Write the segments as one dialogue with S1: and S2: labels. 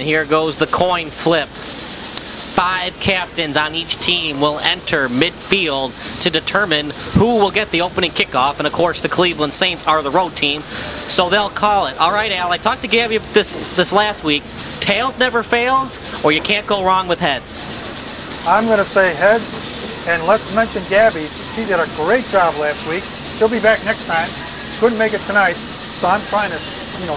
S1: And here goes the coin flip. 5 captains on each team will enter midfield to determine who will get the opening kickoff. And of course, the Cleveland Saints are the road team, so they'll call it. All right, Al, I talked to Gabby this last week. Tails never fails, or you can't go wrong with heads. I'm going to say heads, and let's mention Gabby. She did a great job last week. She'll be back next time. Couldn't make it tonight, so I'm trying to,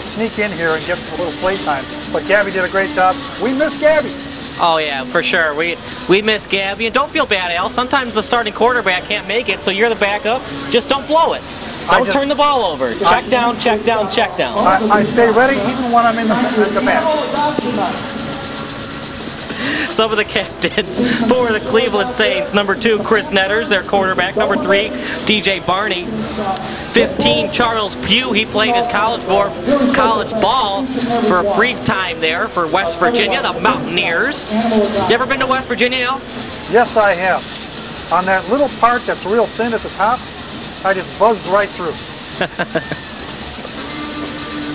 S1: sneak in here and get a little play time. But Gabby did a great job. We miss Gabby. Oh yeah, for sure. We miss Gabby, and don't feel bad, Al. Sometimes the starting quarterback can't make it, so you're the backup. Just don't blow it. Don't turn the ball over. Check down, check down, check down. I stay ready even when I'm in the back. Some of the captains for the Cleveland Saints: number 2, Chris Netters, their quarterback. Number 3, DJ Barney. 15, Charles Pugh. He played his college ball for a brief time there for West Virginia, the Mountaineers. You ever been to West Virginia, Al? Yes, I have. On that little part that's real thin at the top, I just buzzed right through.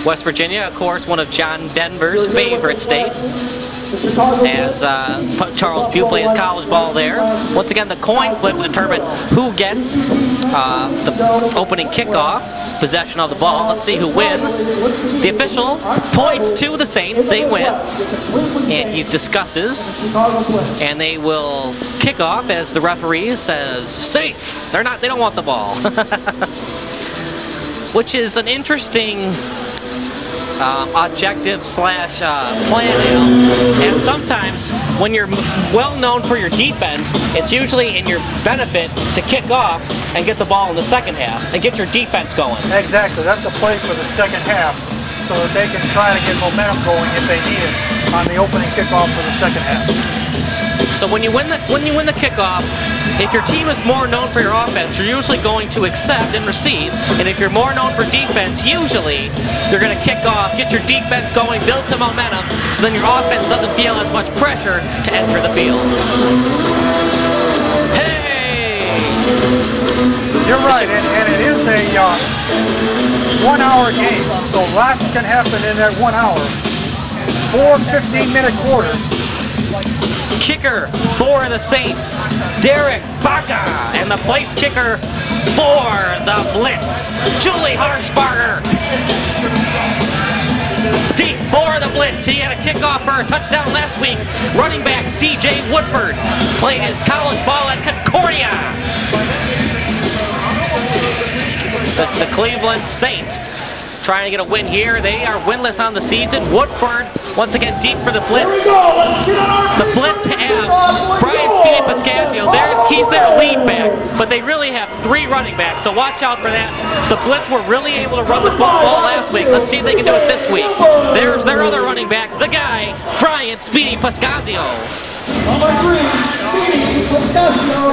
S1: West Virginia, of course, one of John Denver's favorite states, as Charles Pugh plays college ball there. Once again, the coin flip to determine who gets the opening kickoff, possession of the ball. Let's see who wins. The official points to the Saints. They win, and he discusses, and they will kick off as the referee says, safe. They don't want the ball. Which is an interesting objective slash plan, and sometimes when you're well known for your defense, it's usually in your benefit to kick off and get the ball in the second half and get your defense going. Exactly, that's a play for the second half, so that they can try to get momentum going if they need it on the opening kickoff for the second half. So when you win the kickoff, if your team is more known for your offense, you're usually going to accept and receive. And if you're more known for defense, usually you're going to kick off, get your defense going, build some momentum, so then your offense doesn't feel as much pressure to enter the field. Hey! You're right, and it is a 1-hour game, so lots can happen in that 1 hour. 4 15-minute quarters. Kicker for the Saints, Derek Baca, and the place kicker for the Blitz, Julie Harshbarger. Deep for the Blitz. He had a kickoff for a touchdown last week. Running back C.J. Woodford played his college ball at Concordia. The Cleveland Saints trying to get a win here. They are winless on the season. Woodford once again deep for the Blitz. The Blitz have Brian Speedy Pascasio. He's their lead back, but they really have 3 running backs, so watch out for that. The Blitz were really able to run the ball last week. Let's see if they can do it this week. There's their other running back, the guy, Brian Speedy Pascasio. Number 3, Speedy Pascasio.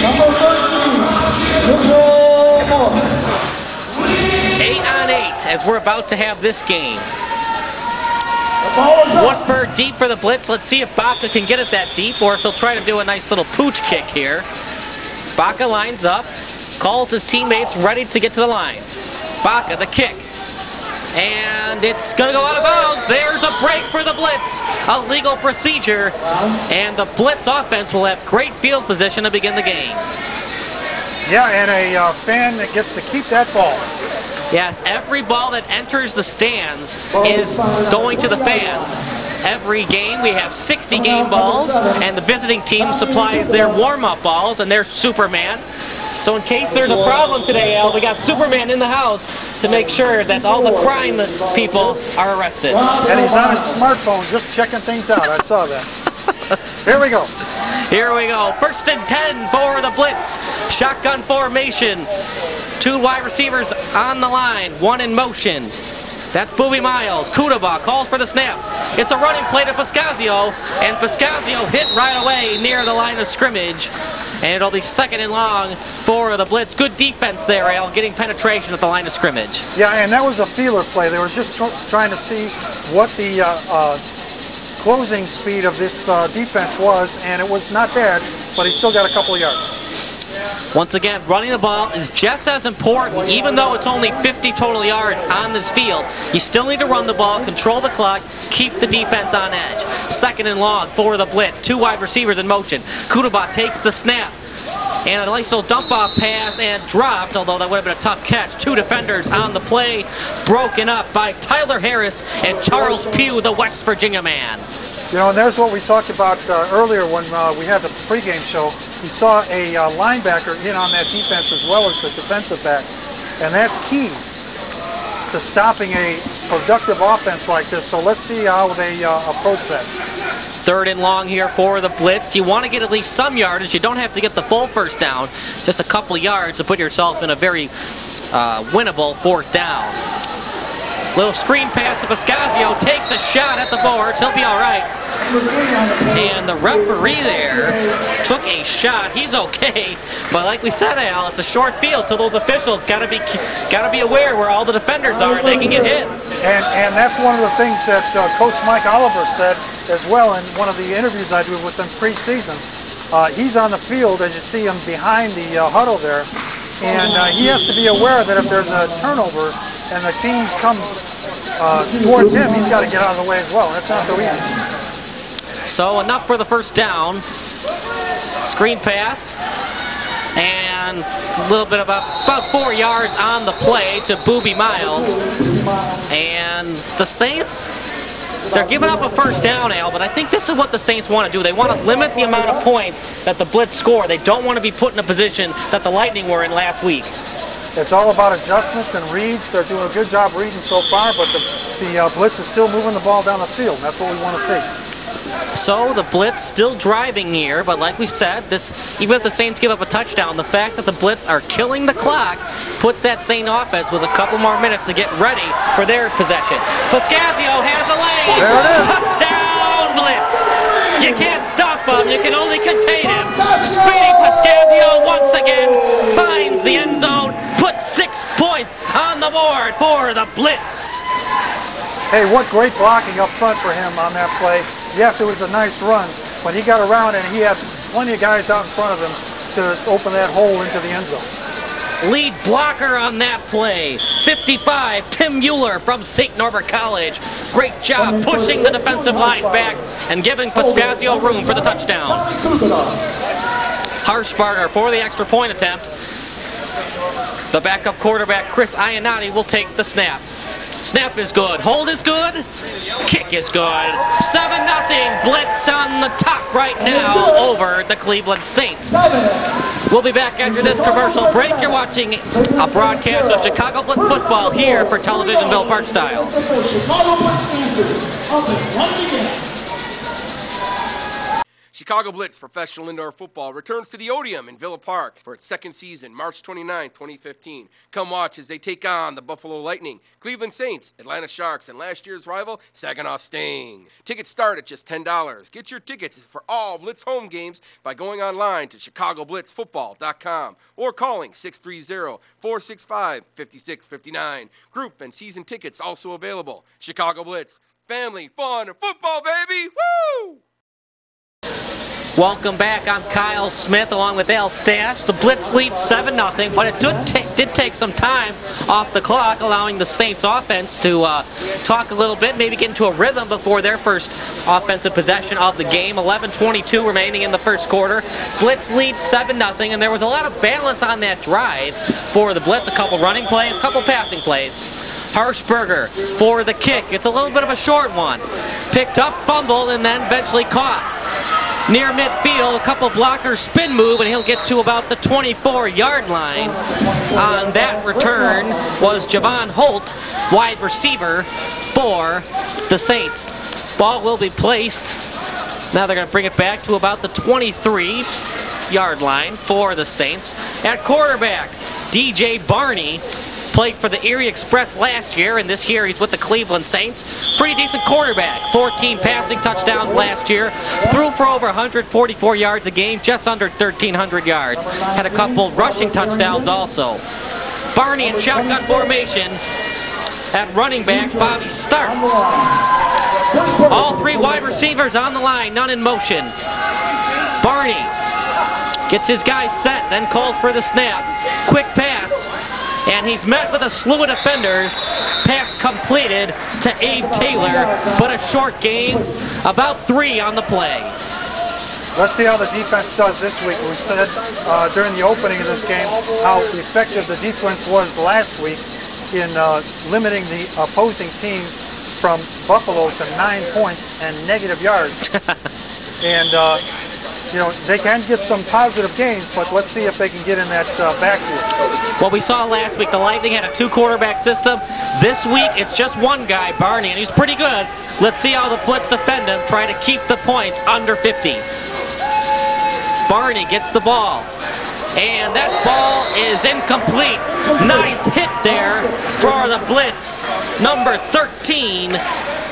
S1: Number 13, 8 on 8 as we're about to have this game. Woodford deep for the Blitz. Let's see if Baca can get it that deep, or if he'll try to do a nice little pooch kick here. Baca lines up, calls his teammates, ready to get to the line. Baca, the kick. And it's going to go out of bounds. There's a break for the Blitz. A legal procedure. And the Blitz offense will have great field position to begin the game. Yeah, and a fan that gets to keep that ball. Yes, every ball that enters the stands is going to the fans. Every game we have 60 game balls, and the visiting team supplies their warm-up balls and their Superman. So in case there's a problem today, Al, we got Superman in the house to make sure that all the crime people are arrested. And he's on his smartphone just checking things out. I saw that. Here we go. Here we go. 1st and 10 for the Blitz. Shotgun formation. 2 wide receivers on the line. 1 in motion. That's Booby Miles. Kudaba calls for the snap. It's a running play to Pascasio, and Pascasio hit right away near the line of scrimmage. And it'll be 2nd and long for the Blitz. Good defense there, Al, getting penetration at the line of scrimmage. Yeah, and that was a feeler play. They were just trying to see what the closing speed of this defense was, and it was not bad, but he still got a couple of yards. Once again, running the ball is just as important, even though it's only 50 total yards on this field. You still need to run the ball, control the clock, keep the defense on edge. 2nd and long for the blitz. 2 wide receivers in motion. Kudaba takes the snap. And a nice little dump-off pass and dropped, although that would have been a tough catch. 2 defenders on the play, broken up by Tyler Harris and Charles Pugh, the West Virginia man.
S2: You know, and there's what we talked about earlier when we had the pregame show. We saw a linebacker in on that defense as well as the defensive back. And that's key to stopping a productive offense like this. So let's see how they approach that.
S1: 3rd and long here for the blitz. You want to get at least some yardage. You don't have to get the full first down. Just a couple yards to put yourself in a very winnable 4th down. Little screen pass to Pascazio, takes a shot at the boards. He'll be all right. And the referee there took a shot. He's okay, but like we said, Al, it's a short field, so those officials gotta be aware where all the defenders are. They can get hit.
S2: And that's one of the things that Coach Mike Oliver said as well in one of the interviews I did with him preseason. He's on the field, as you see him behind the huddle there, and he has to be aware that if there's a turnover and the teams come towards him, he's got to get out of the way as well. That's not so easy.
S1: So enough for the first down. Screen pass. And a little bit about 4 yards on the play to Boobie Miles. And the Saints, they're giving up a first down, Al, but I think this is what the Saints want to do. They want to limit the amount of points that the Blitz score. They don't want to be put in a position that the Lightning were in last week.
S2: It's all about adjustments and reads. They're doing a good job reading so far, but the Blitz is still moving the ball down the field. That's what we want to see.
S1: So the Blitz still driving here, but like we said, even if the Saints give up a touchdown, the fact that the Blitz are killing the clock puts that Saint offense with a couple more minutes to get ready for their possession. Pascazio has a lane.
S2: There it is.
S1: Touchdown Blitz. You can't stop him, you can only contain him. Speedy Pascazio once again finds the end zone, puts 6 points on the board for the Blitz.
S2: Hey, what great blocking up front for him on that play. Yes, it was a nice run, but he got around and he had plenty of guys out in front of him to open that hole into the end zone.
S1: Lead blocker on that play, 55, Tim Mueller from St. Norbert College. Great job pushing the defensive line back and giving Pascazio room for the touchdown. Harshbarger for the extra point attempt. The backup quarterback, Chris Iannotti, will take the snap. Snap is good, hold is good, kick is good. 7-0, Blitz on the top right now over the Cleveland Saints. We'll be back after this commercial break. You're watching a broadcast of Chicago Blitz football here for Televisionville Park Style.
S3: Chicago Blitz Professional Indoor Football returns to the Odeum in Villa Park for its 2nd season, March 29, 2015. Come watch as they take on the Buffalo Lightning, Cleveland Saints, Atlanta Sharks, and last year's rival, Saginaw Sting. Tickets start at just $10. Get your tickets for all Blitz home games by going online to ChicagoBlitzFootball.com or calling 630-465-5659. Group and season tickets also available. Chicago Blitz, family, fun, and football, baby! Woo!
S1: Welcome back. I'm Kyle Smith along with Al Stash. The Blitz leads 7-0, but it did take some time off the clock, allowing the Saints offense to talk a little bit, maybe get into a rhythm before their first offensive possession of the game. 11:22 remaining in the first quarter. Blitz leads 7-0, and there was a lot of balance on that drive for the Blitz. A couple running plays, a couple passing plays. Harshbarger for the kick. It's a little bit of a short one. Picked up, fumbled, and then eventually caught. Near midfield, a couple blockers spin move, and he'll get to about the 24-yard line. On that return was Javon Holt, wide receiver for the Saints. Ball will be placed. Now they're going to bring it back to about the 23-yard line for the Saints. At quarterback, DJ Barney. Played for the Erie Express last year, and this year he's with the Cleveland Saints. Pretty decent quarterback. 14 passing touchdowns last year. Threw for over 144 yards a game, just under 1,300 yards. Had a couple rushing touchdowns also. Barney in shotgun formation. At running back, Bobby Starks. All 3 wide receivers on the line, none in motion. Barney Gets his guys set, then calls for the snap. Quick pass, and he's met with a slew of defenders. Pass completed to Abe Taylor, but a short gain, about 3 on the play.
S2: Let's see how the defense does this week. We said during the opening of this game how effective the defense was last week in limiting the opposing team from Buffalo to 9 points and negative yards. And you know, they can get some positive gains, but let's see if they can get in that backfield.
S1: Well, we saw last week the Lightning had a 2-quarterback system. This week it's just one guy, Barney, and he's pretty good. Let's see how the Blitz defend him, try to keep the points under 50. Barney gets the ball, and that ball is incomplete. Nice hit there for the Blitz. Number 13,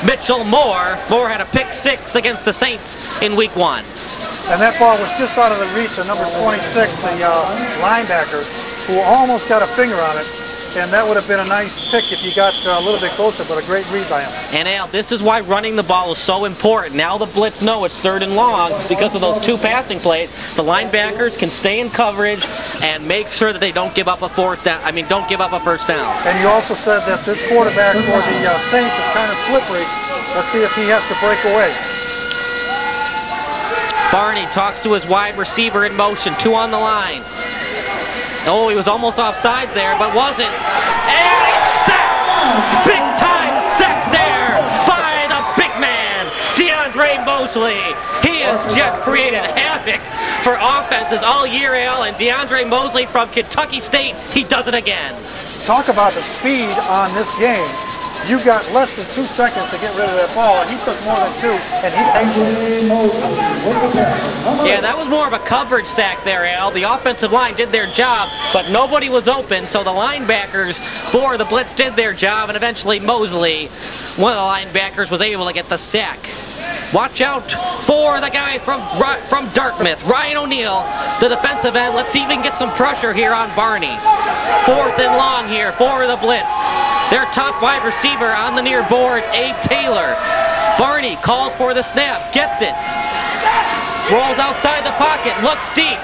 S1: Mitchell Moore. Moore had a pick 6 against the Saints in week 1.
S2: And that ball was just out of the reach of number 26, the linebacker, who almost got a finger on it. And that would have been a nice pick if you got a little bit closer, but a great read by him.
S1: And Al, this is why running the ball is so important. Now the Blitz know it's 3rd and long because of those 2 passing plays. The linebackers can stay in coverage and make sure that they don't give up a don't give up a first down.
S2: And you also said that this quarterback for the Saints is kind of slippery. Let's see if he has to break away.
S1: Barney talks to his wide receiver in motion, 2 on the line. Oh, he was almost offside there, but wasn't. And he's sacked! Big time sack there by the big man, DeAndre Mosley. He has just created havoc for offenses all year, Al, and DeAndre Mosley from Kentucky State, he does it again.
S2: Talk about the speed on this game. You got less than 2 seconds to get rid of that ball, and he took more than 2, and he paid.
S1: Yeah, that was more of a coverage sack there, Al. The offensive line did their job, but nobody was open, so the linebackers for the Blitz did their job, and eventually Mosley, one of the linebackers, was able to get the sack. Watch out for the guy from Dartmouth, Ryan O'Neal, the defensive end. Let's even get some pressure here on Barney. 4th and long here for the Blitz. Their top wide receiver on the near boards, Abe Taylor. Barney calls for the snap, gets it. Rolls outside the pocket, looks deep,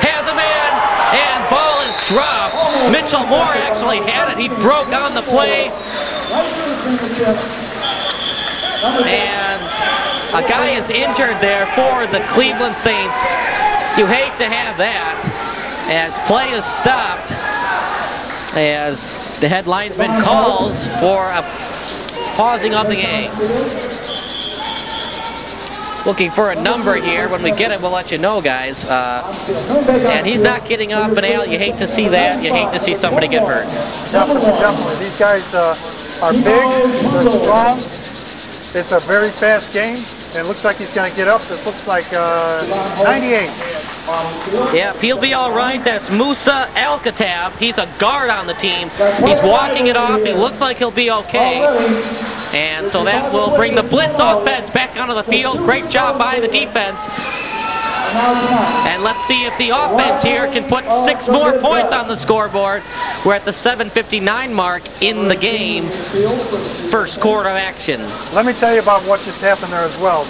S1: has a man, and ball is dropped. Mitchell Moore actually had it. He broke on the play. And a guy is injured there for the Cleveland Saints. You hate to have that as play is stopped, as the head linesman calls for a pausing of the game. Looking for a number here. When we get it, we'll let you know, guys. And he's not getting up, and Al, you hate to see that. You hate to see somebody get hurt.
S2: Definitely, definitely. These guys are big, they're strong. It's a very fast game, and it looks like he's going to get up. It looks like 98.
S1: Yeah, he'll be all right. That's Musa Al-Katab. He's a guard on the team. He's walking it off. He looks like he'll be okay. And so that will bring the Blitz offense back onto the field. Great job by the defense. And let's see if the offense here can put 6 more points on the scoreboard. We're at the 7:59 mark in the game. 1st quarter of action.
S2: Let me tell you about what just happened there as well.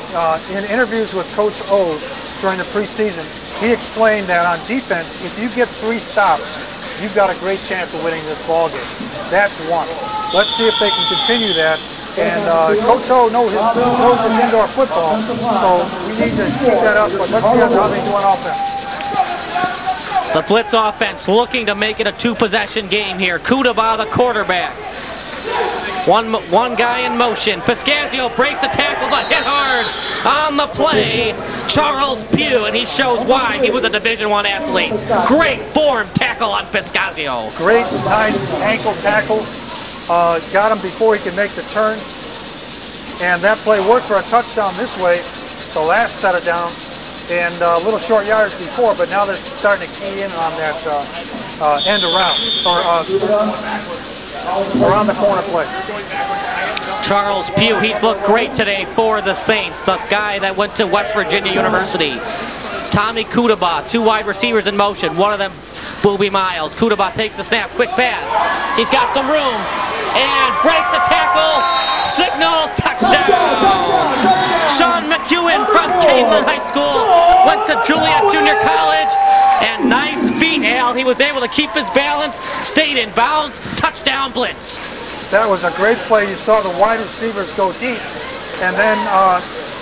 S2: In interviews with Coach O during the preseason, he explained that on defense, if you get 3 stops, you've got a great chance of winning this ball game. That's one. Let's see if they can continue that. And Coach O knows his indoor football, so we need to keep that up. But let's see how they do on offense.
S1: The Blitz offense looking to make it a 2-possession game here. Kudaba, the quarterback. One guy in motion. Piscazio breaks a tackle, but hit hard on the play. Charles Pugh, and he shows why he was a Division I athlete. Great form tackle on Piscazio.
S2: Great, nice ankle tackle. Got him before he could make the turn. And that play worked for a touchdown this way, the last set of downs, and a little short yardage before, but now they're starting to key in on that end around, or around the corner play.
S1: Charles Pugh, he's looked great today for the Saints, the guy that went to West Virginia University. Tommy Kudaba, 2 wide receivers in motion, one of them Booby Miles. Kudaba takes the snap, quick pass. He's got some room and breaks a tackle. Signal touchdown. Sean McEwen from Caveland High School went to Juliet Junior College. And nice feet, Al. He was able to keep his balance, stayed in bounds, touchdown Blitz.
S2: That was a great play. You saw the wide receivers go deep, and then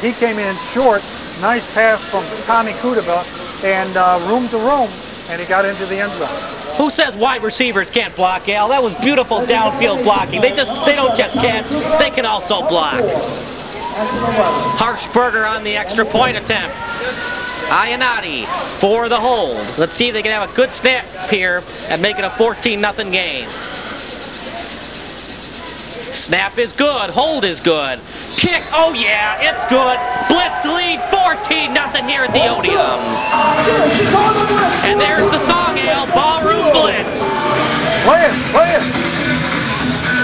S2: he came in short. Nice pass from Tommy Kudaba, and room to room, and he got into the end zone.
S1: Who says wide receivers can't block, Al? That was beautiful downfield blocking. They don't just catch, they can also block. Harshberger on the extra point attempt. Ayanati for the hold. Let's see if they can have a good snap here and make it a 14-0 game. Snap is good, hold is good. Kick, oh yeah, it's good. Blitz lead 14-0 here at the Odeum. And there's the song, Al, Ballroom Blitz.
S2: Play it, play it.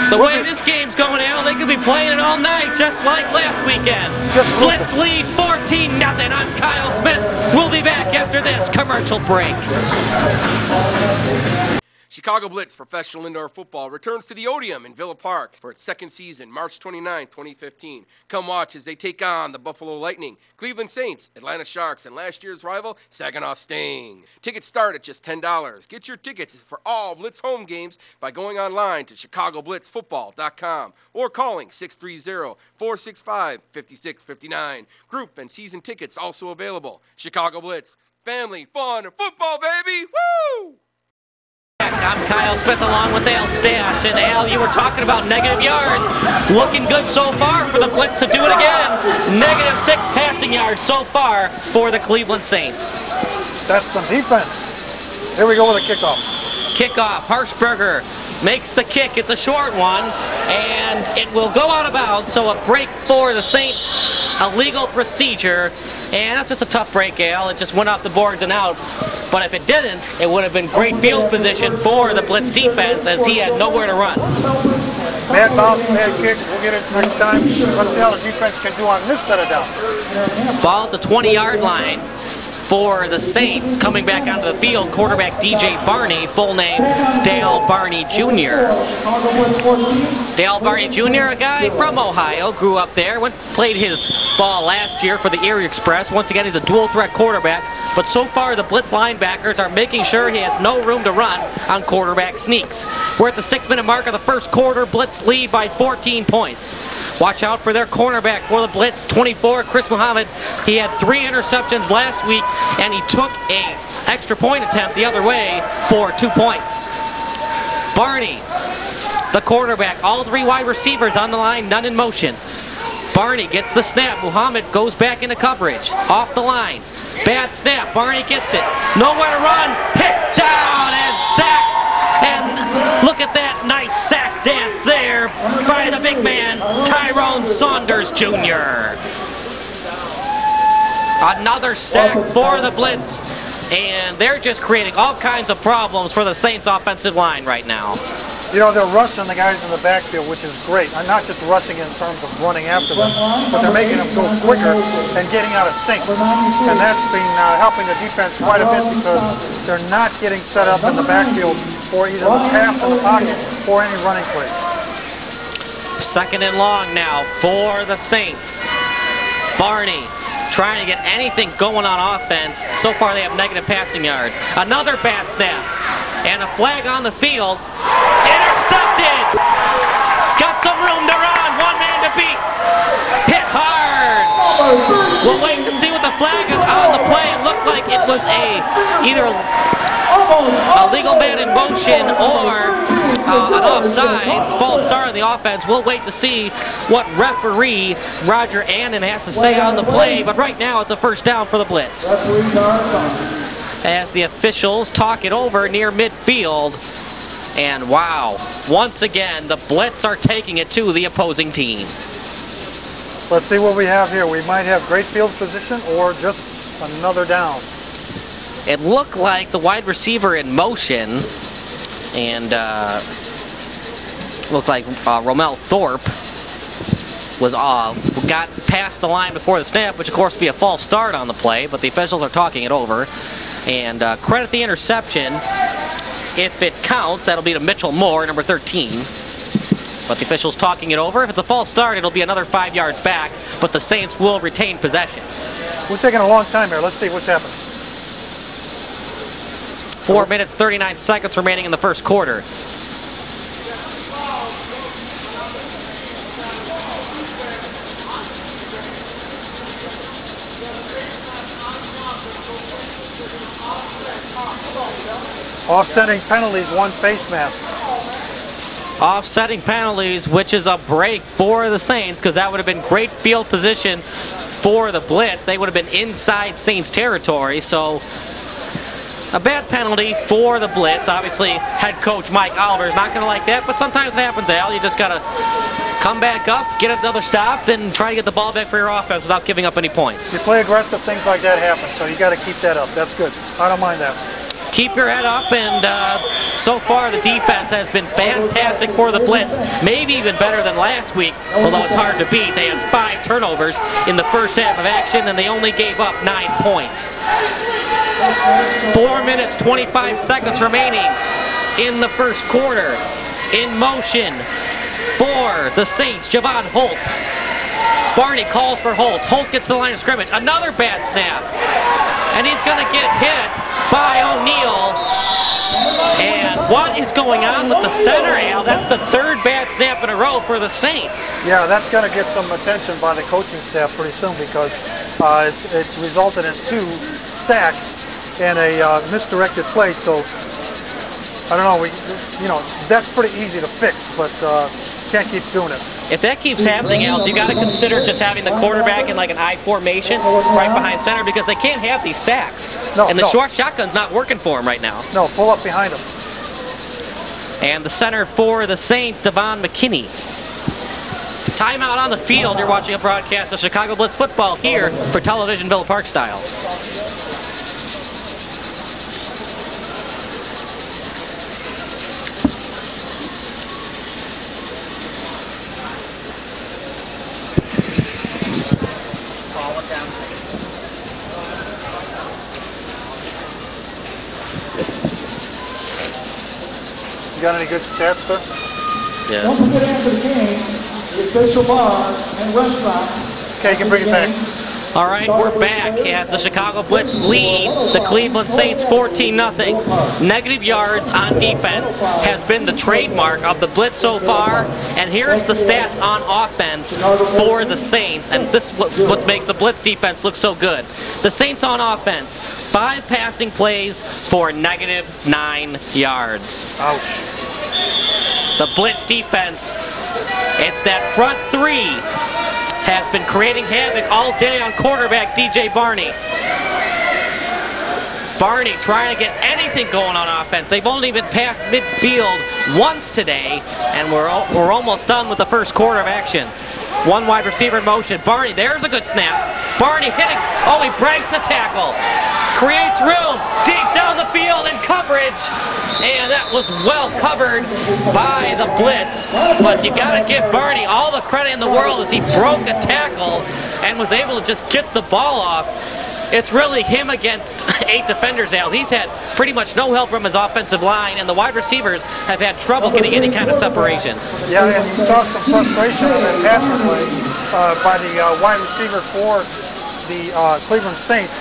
S1: The way this game's going, Al, they could be playing it all night, just like last weekend. Blitz lead 14-0. I'm Kyle Smith. We'll be back after this commercial break.
S3: Chicago Blitz Professional Indoor Football returns to the Odeum in Villa Park for its second season, March 29, 2015. Come watch as they take on the Buffalo Lightning, Cleveland Saints, Atlanta Sharks, and last year's rival, Saginaw Sting. Tickets start at just $10. Get your tickets for all Blitz home games by going online to ChicagoBlitzFootball.com or calling 630-465-5659. Group and season tickets also available. Chicago Blitz, family, fun, and football, baby! Woo!
S1: I'm Kyle Smith along with Al Stash. And Al, you were talking about negative yards. Looking good so far for the Blitz to do it again. -6 passing yards so far for the Cleveland Saints.
S2: That's some defense. Here we go with a kickoff.
S1: Kickoff, Harshberger makes the kick. It's a short one, and it will go out of bounds, so a break for the Saints, a legal procedure, and that's just a tough break, Al. It just went off the boards and out, but if it didn't, it would have been great field position for the Blitz defense as he had nowhere to run.
S2: Bad bounce, bad kick. We'll get it next time. Let's see how the defense can do on this set of down.
S1: Ball at the 20-yard line for the Saints. Coming back onto the field, quarterback DJ Barney, full name Dale Barney Jr. Dale Barney Jr., a guy from Ohio, grew up there, played his ball last year for the Erie Express. Once again, he's a dual threat quarterback, but so far the Blitz linebackers are making sure he has no room to run on quarterback sneaks. We're at the 6-minute mark of the first quarter. Blitz lead by 14 points. Watch out for their cornerback for the Blitz, 24, Chris Muhammad. He had 3 interceptions last week, and he took an extra point attempt the other way for 2 points. Barney, the quarterback, all 3 wide receivers on the line, none in motion. Barney gets the snap. Muhammad goes back into coverage. Off the line. Bad snap. Barney gets it. Nowhere to run. Hit down and sacked. And look at that nice sack dance there by the big man, Tyrone Saunders Jr. Another sack for the Blitz, and they're just creating all kinds of problems for the Saints offensive line right now.
S2: You know, they're rushing the guys in the backfield, which is great. I'm not just rushing in terms of running after them, but they're making them go quicker and getting out of sync. And that's been helping the defense quite a bit because they're not getting set up in the backfield for either the pass in the pocket or any running plays.
S1: 2nd and long now for the Saints. Barney trying to get anything going on offense. So far they have negative passing yards. Another bad snap. And a flag on the field. Intercepted! Got some room to run. 1 man to beat. Hit hard. We'll wait to see what the flag is on the play. It looked like it was either a legal man in motion or an offsides, false start on the offense. We'll wait to see what referee Roger Annan has to say on the play, but right now it's a first down for the Blitz. As the officials talk it over near midfield, and wow, once again, the Blitz are taking it to the opposing team.
S2: Let's see what we have here. We might have great field position or just another down.
S1: It looked like the wide receiver in motion, and looked like Romel Thorpe was got past the line before the snap, which of course would be a false start on the play, but the officials are talking it over. And credit the interception. If it counts, that'll be to Mitchell Moore, number 13. But the officials talking it over. If it's a false start, it'll be another 5 yards back, but the Saints will retain possession.
S2: We're taking a long time here. Let's see what's happening.
S1: 4 minutes, 39 seconds remaining in the first quarter.
S2: Offsetting penalties, 1 face mask.
S1: Offsetting penalties, which is a break for the Saints, because that would have been great field position for the Blitz. They would have been inside Saints territory, so a bad penalty for the Blitz. Obviously, head coach Mike Oliver is not going to like that, but sometimes it happens, Al. You just got to come back up, get another stop, and try to get the ball back for your offense without giving up any points.
S2: You play aggressive, things like that happen, so you got to keep that up. That's good. I don't mind that.
S1: Keep your head up, and so far the defense has been fantastic for the Blitz. Maybe even better than last week, although it's hard to beat. They had 5 turnovers in the first half of action, and they only gave up 9 points. 4 minutes, 25 seconds remaining in the first quarter. In motion for the Saints, Javon Holt. Barney calls for Holt. Holt gets to the line of scrimmage. Another bad snap. And he's going to get hit by O'Neal. And what is going on with the center, Al? That's the 3rd bad snap in a row for the Saints.
S2: Yeah, that's going to get some attention by the coaching staff pretty soon, because it's resulted in 2 sacks and a misdirected play. So I don't know. That's pretty easy to fix, but can't keep doing it.
S1: If that keeps happening, Al, you got to consider just having the quarterback in like an I formation right behind center, because they can't have these sacks. And the short shotgun's not working for him right now.
S2: No, pull up behind him.
S1: And the center for the Saints, Devon McKinney. Timeout on the field. You're watching a broadcast of Chicago Blitz football here for television Villa Park style.
S2: You got any good stats, sir?
S1: Yeah.
S4: Don't forget after the game, the official bar and restaurant.
S2: Okay, you can bring it back.
S1: All right, we're back as the Chicago Blitz lead the Cleveland Saints 14-0. Negative yards on defense has been the trademark of the Blitz so far. And here's the stats on offense for the Saints. And this is what makes the Blitz defense look so good. The Saints on offense, 5 passing plays for -9 yards.
S2: Ouch.
S1: The Blitz defense, it's that front 3. Has been creating havoc all day on quarterback DJ Barney. Barney trying to get anything going on offense. They've only been past midfield once today, and we're almost done with the first quarter of action. 1 wide receiver in motion. Barney, there's a good snap. Barney hitting, oh, he breaks a tackle. Creates room deep down the field in coverage. And that was well covered by the Blitz. But you got to give Barney all the credit in the world as he broke a tackle and was able to just get the ball off. It's really him against 8 defenders, Al. He's had pretty much no help from his offensive line, and the wide receivers have had trouble getting any kind of separation.
S2: Yeah, and you saw some frustration on that passing play by the wide receiver for the Cleveland Saints.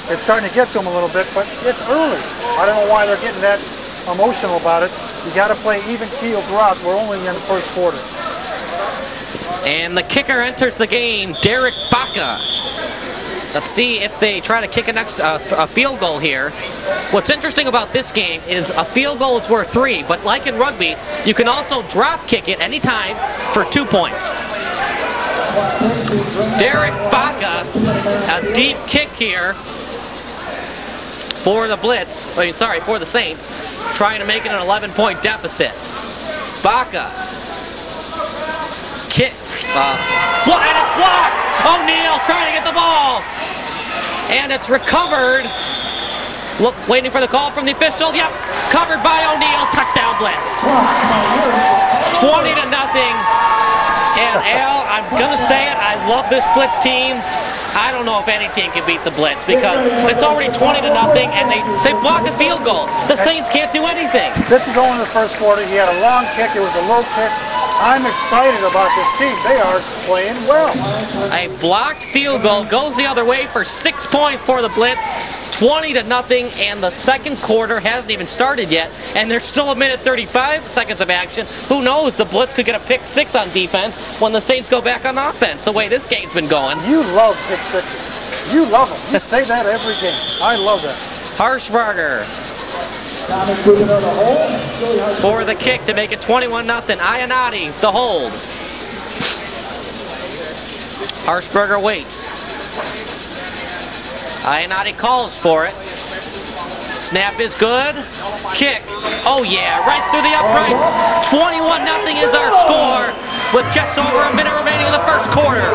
S2: It's starting to get to him a little bit, but it's early. I don't know why they're getting that emotional about it. You got to play even keel throughout. We're only in the first quarter.
S1: And the kicker enters the game, Derek Baca. Let's see if they try to kick a field goal here. What's interesting about this game is a field goal is worth 3, but like in rugby, you can also drop kick it anytime for 2 points. Derek Baca, a deep kick here for the Blitz, for the Saints, trying to make it an 11-point deficit. Baca, kick, and it's blocked! O'Neal trying to get the ball! And it's recovered. Look, waiting for the call from the official. Yep, covered by O'Neal. Touchdown Blitz. 20-0. And Al, I'm gonna say it, I love this Blitz team. I don't know if any team can beat the Blitz because it's already 20-0 and they block a field goal. The Saints can't do anything.
S2: This is only the first quarter. He had a long kick. It was a low kick. I'm excited about this team. They are playing well.
S1: A blocked field goal goes the other way for 6 points for the Blitz. 20-0, and the second quarter hasn't even started yet, and there's still 1:35 seconds of action. Who knows? The Blitz could get a pick 6 on defense when the Saints go back on offense, the way this game's been going.
S2: You love pick 6s. You love them. You say that every game. I love that.
S1: Harshbarger for the kick to make it 21-0. Ionati, the hold. Harshbarger waits. Ionati calls for it. Snap is good. Kick. Oh yeah, right through the uprights. 21-0 is our score with just over a minute remaining in the first quarter.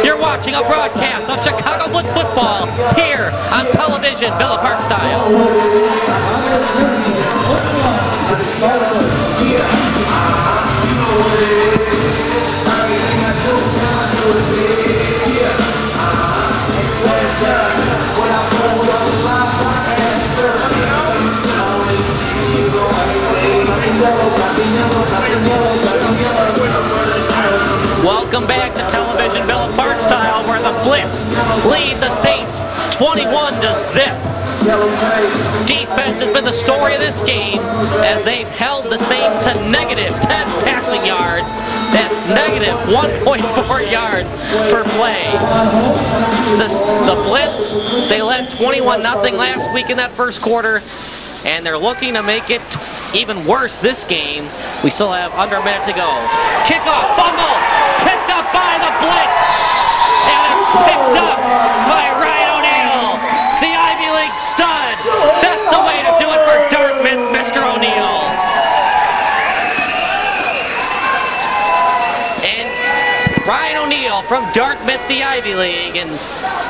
S1: You're watching a broadcast of Chicago Blitz football here on television, Villa Park style. Welcome back to television, Villa Park style, where the Blitz lead the Saints 21-0. Defense has been the story of this game as they've held the Saints to -10 passing yards. That's negative 1.4 yards per play. The Blitz, they led 21-0 last week in that first quarter, and they're looking to make it even worse this game. We still have under a minute to go. Kickoff, fumble, picked up by the Blitz, and it's picked up by Ryan O'Neal, the Ivy League stud. That's the way to do it for Dartmouth, Mr. O'Neal. And Ryan O'Neal from Dartmouth, the Ivy League, and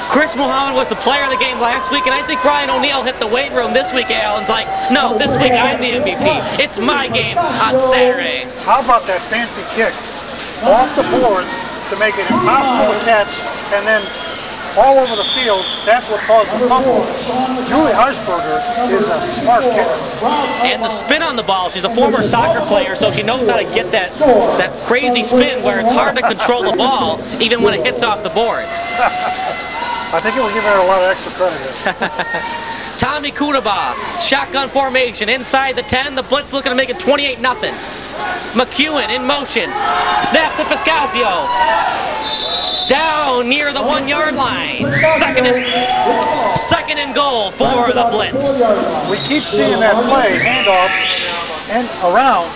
S1: Chris Muhammad was the player of the game last week, and I think Ryan O'Neal hit the weight room this week. Alan's like, no, this week I'm the MVP. It's my game on Saturday.
S2: How about that fancy kick off the boards to make it impossible to catch, and then all over the field? That's what caused the fumble. Julie Harshbarger is a smart kicker.
S1: And the spin on the ball, she's a former soccer player, so she knows how to get that crazy spin where it's hard to control the ball even when it hits off the boards.
S2: I think it will give her a lot of extra credit here.
S1: Tommy Kunaba, shotgun formation inside the 10. The Blitz looking to make it 28-0. McEwen in motion. Snap to Piscasio. Down near the 1-yard line. Second and goal for the Blitz.
S2: We keep seeing that play, handoff, and around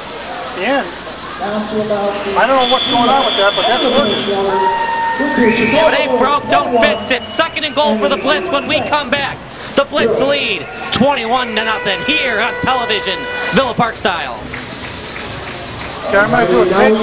S2: the end. I don't know what's going on with that, but that's working.
S1: If it ain't broke, don't fix it. Second and goal for the Blitz when we come back. The Blitz lead 21-0 here on television, Villa Park style.
S2: Okay, I'm going to do a tape.